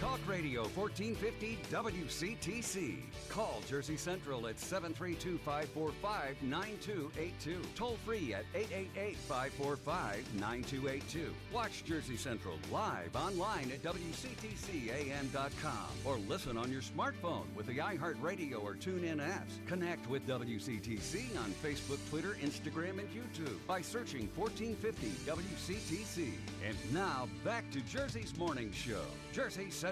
Talk Radio 1450 WCTC. Call Jersey Central at 732-545-9282. Toll free at 888-545-9282. Watch Jersey Central live online at WCTCAM.com or listen on your smartphone with the iHeartRadio or TuneIn apps. Connect with WCTC on Facebook, Twitter, Instagram, and YouTube by searching 1450 WCTC. And now back to Jersey's Morning Show. Jersey Central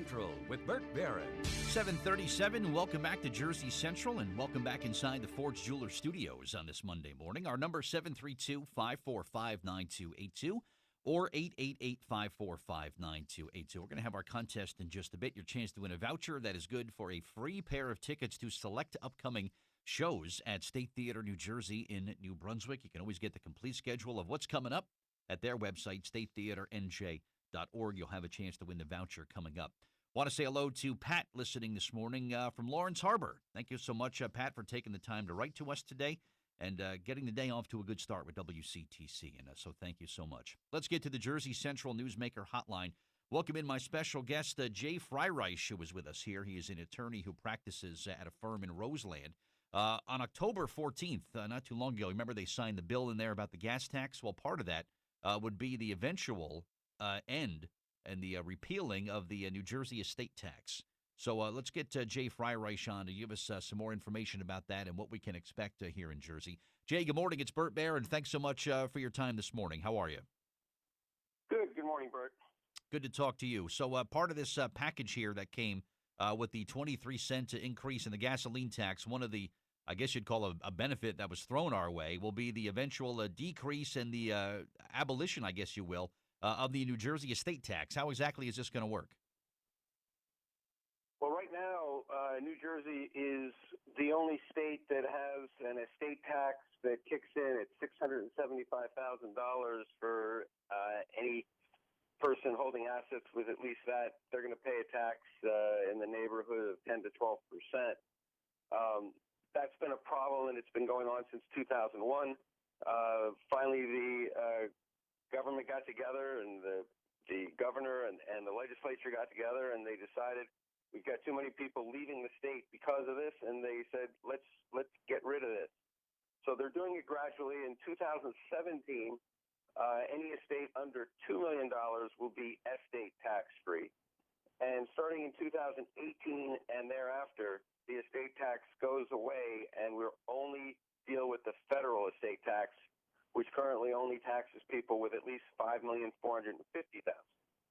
with Bert Barron. 7:37. Welcome back to Jersey Central and welcome back inside the Ford's Jeweler Studios on this Monday morning. Our number 732-545-9282 or 888-545-9282. We're going to have our contest in just a bit. Your chance to win a voucher that is good for a free pair of tickets to select upcoming shows at State Theater, New Jersey in New Brunswick. You can always get the complete schedule of what's coming up at their website, statetheaternj.org. You'll have a chance to win the voucher coming up. Want to say hello to Pat listening this morning from Lawrence Harbor. Thank you so much, Pat, for taking the time to write to us today and getting the day off to a good start with WCTC. And so thank you so much. Let's get to the Jersey Central Newsmaker Hotline. Welcome in my special guest, Jay Freireich, who is with us here. He is an attorney who practices at a firm in Roseland. On October 14th, not too long ago, remember they signed the bill in there about the gas tax? Well, part of that would be the eventual end and the repealing of the New Jersey estate tax. So let's get Jay Freireich on to give us some more information about that and what we can expect here in Jersey. Jay, good morning. It's Bert Baer, and thanks so much for your time this morning. How are you? Good. Good morning, Bert. Good to talk to you. So part of this package here that came with the 23-cent increase in the gasoline tax, one of the, I guess you'd call a benefit that was thrown our way, will be the eventual decrease in the abolition, I guess you will, of the New Jersey estate tax. How exactly is this going to work? Well, right now, New Jersey is the only state that has an estate tax that kicks in at $675,000 for any person holding assets with at least that. They're going to pay a tax in the neighborhood of 10 to 12%. That's been a problem, and it's been going on since 2001. Finally, the government got together, and the governor and the legislature got together, and they decided we've got too many people leaving the state because of this, and they said, let's get rid of this. So they're doing it gradually. In 2017, any estate under $2 million will be estate tax-free. And starting in 2018 and thereafter, the estate tax goes away, and we'll only deal with the federal estate tax, which currently only taxes people with at least $5,450,000.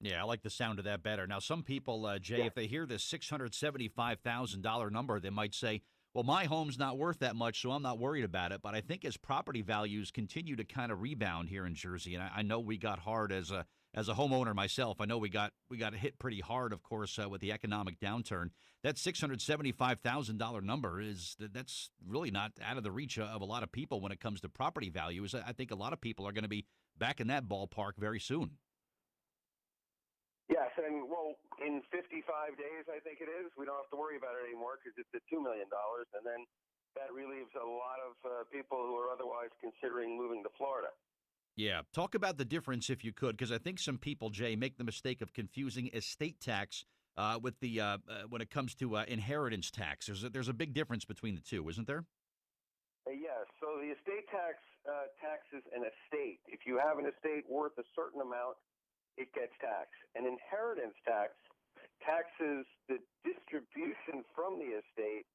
Yeah, I like the sound of that better. Now, some people, Jay, if they hear this $675,000 number, they might say, well, my home's not worth that much, so I'm not worried about it. But I think as property values continue to kind of rebound here in Jersey, and I know we got hard as a homeowner myself, I know we got hit pretty hard, of course, with the economic downturn. That $675,000 number that's really not out of the reach of a lot of people when it comes to property values. I think a lot of people are going to be back in that ballpark very soon. Yes, and well, in 55 days, I think it is, we don't have to worry about it anymore because it's at $2 million, and then that relieves a lot of people who are otherwise considering moving to Florida. Yeah, talk about the difference if you could, because I think some people, Jay, make the mistake of confusing estate tax with the when it comes to inheritance tax. There's a big difference between the two, isn't there? Yes. So the estate tax taxes an estate. If you have an estate worth a certain amount, it gets taxed. An inheritance tax taxes the distribution from the estate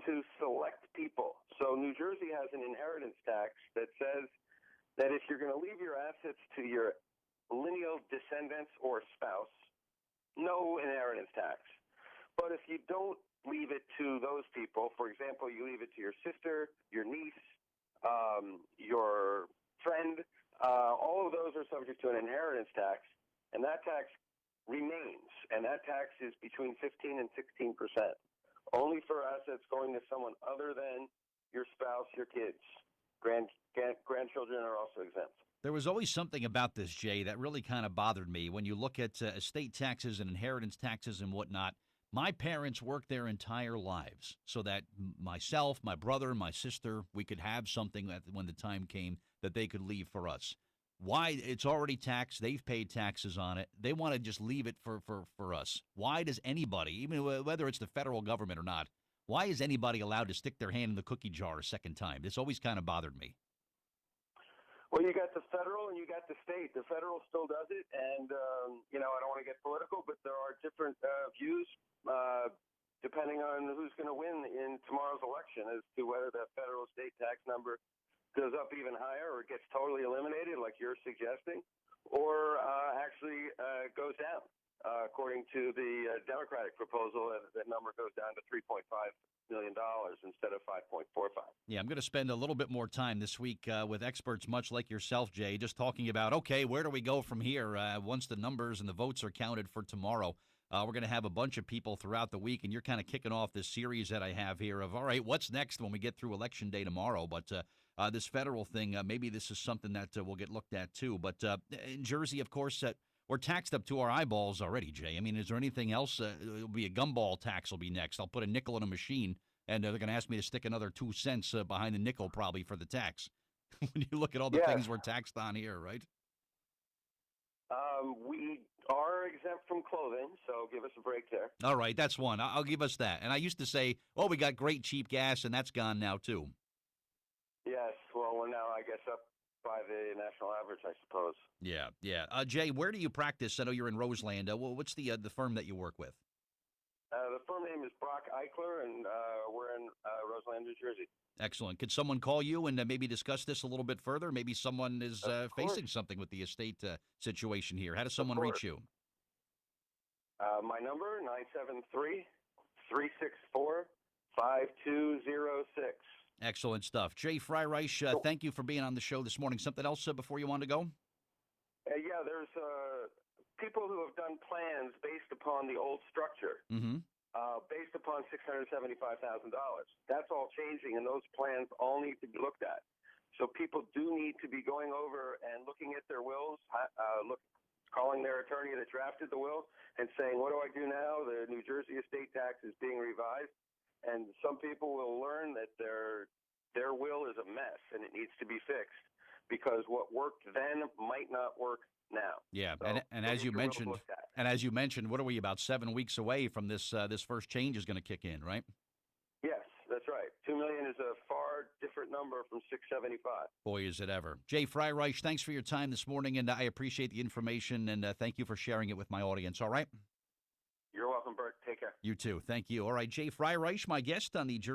to select people. So New Jersey has an inheritance tax that says that if you're going to leave your assets to your lineal descendants or spouse, no inheritance tax. But if you don't leave it to those people, for example, you leave it to your sister, your niece, your friend, all of those are subject to an inheritance tax, and that tax remains, and that tax is between 15 and 16%, only for assets going to someone other than your spouse, your kids. Grandchildren are also exempt. There was always something about this, Jay, that really kind of bothered me. When you look at estate taxes and inheritance taxes and whatnot, my parents worked their entire lives so that myself, my brother, my sister, we could have something when the time came that they could leave for us. Why? It's already taxed. They've paid taxes on it. They want to just leave it for us. Why does anybody, even whether it's the federal government or not, why is anybody allowed to stick their hand in the cookie jar a second time? This always kind of bothered me. Well, you got the federal and you got the state. The federal still does it, and I don't want to get political, but there are different views depending on who's going to win in tomorrow's election as to whether that federal state tax number goes up even higher or gets totally eliminated, like you're suggesting, or actually goes down. According to the Democratic proposal, that number goes down to $3.5 million instead of 5.45. Yeah, I'm going to spend a little bit more time this week with experts much like yourself, Jay, just talking about, okay, where do we go from here once the numbers and the votes are counted for tomorrow? We're going to have a bunch of people throughout the week, and you're kind of kicking off this series that I have here of, all right, what's next when we get through Election Day tomorrow? But this federal thing, maybe this is something that will get looked at too. But in Jersey, of course, we're taxed up to our eyeballs already, Jay. I mean, is there anything else? It'll be a gumball tax will be next. I'll put a nickel in a machine, and they're going to ask me to stick another 2 cents behind the nickel probably for the tax. When you look at all the things we're taxed on here, right? We are exempt from clothing, so give us a break there. All right, that's one. I'll give us that. And I used to say, oh, we got great cheap gas, and that's gone now too. Yes, well, we're now, I guess, up by the national average, I suppose. Yeah. Jay, where do you practice? I know you're in Roseland. What's the firm that you work with? The firm name is Brock Eichler, and we're in Roseland, New Jersey. Excellent. Could someone call you and maybe discuss this a little bit further? Maybe someone is facing something with the estate situation here. How does someone reach you? My number, 973-364-5206. Excellent stuff. Jay Freireich, thank you for being on the show this morning. Something else before you want to go? Yeah, there's people who have done plans based upon the old structure, based upon $675,000. That's all changing, and those plans all need to be looked at. So people do need to be going over and looking at their wills, calling their attorney that drafted the will and saying, what do I do now? The New Jersey estate tax is being revised. And some people will learn that their will is a mess and it needs to be fixed because what worked then might not work now. Yeah, so and as you mentioned, what are we about 7 weeks away from this first change is going to kick in, right? Yes, that's right. 2 million is a far different number from 675. Boy, is it ever. Jay Freireich, thanks for your time this morning, and I appreciate the information, and thank you for sharing it with my audience. All right. You're welcome, Bert. Take care. You too. Thank you. All right, Jay Freireich, my guest on the Jersey